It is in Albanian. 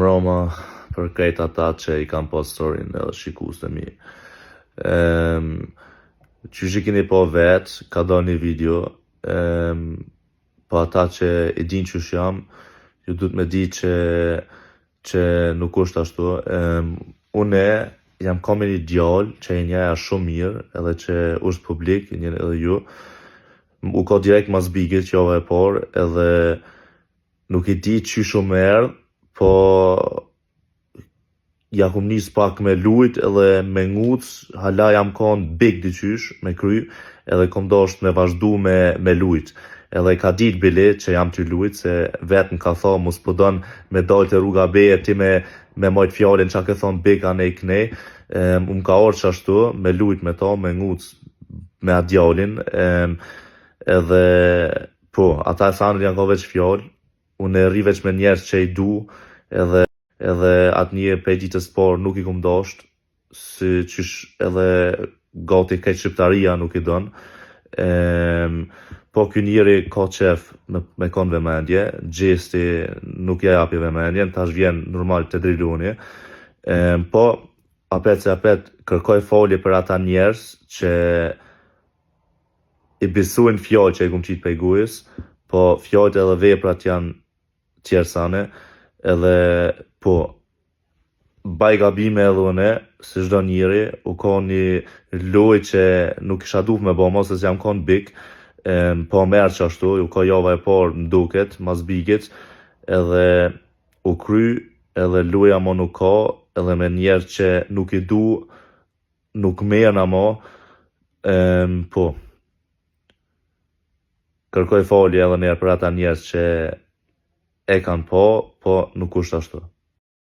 Roma për krejt ata që i kam pas storin edhe shikus të mi. Qysh i keni po vet, ka do një video, po ata që i din qysh jam, ju du të me di që nuk është ashtu. Une jam kam një djallë që i njeja shumë mirë, edhe që është publik, i njën edhe ju. U ka direkt mas bigit që jove e por, edhe nuk i di qysh u merë, po ja kum nis pak me lujt edhe me nguc, hala jam kon big diqysh me kry, edhe kom dosht me vazhdu me lujt. Edhe ka dit bili që jam ty lujt, se vetë m'ka tha mos po don me dal të rruga beje ti me majt fjallin qa ke thon big anej knej. M'ka orë qashtu, me lujt me ta, me nguc me atë djallin, edhe po, ata e thanë janë ka veç fjall, unë e ri veç me njerës që i du, edhe atë një prej ditës parë nuk i kum dasht, si qysh edhe gati krejt shqiptaria nuk i don. Po ky njeri ka qef me kon vëmendje, gjesti nuk ja japi vëmendjen, tash vjen normal të driluni. Po apet kërkoj folje për ata njerës që i besojnë fjallë që i kum qit prej gujës, po fjallët edhe veprat janë tjersane, edhe po baj gabime edhe une, si çdo njeri, u ka një loj që nuk isha duh me bo mos, se jam kon big, po merë që ashtu, u ka java e parë m'duket, mas bigit, edhe u kry, edhe loja mo nuk ka, edhe me njerë që nuk i du, nuk merë mo, po. Kërkoj falje edhe njerë për ata njerës që e kanë po nuk është ashtu.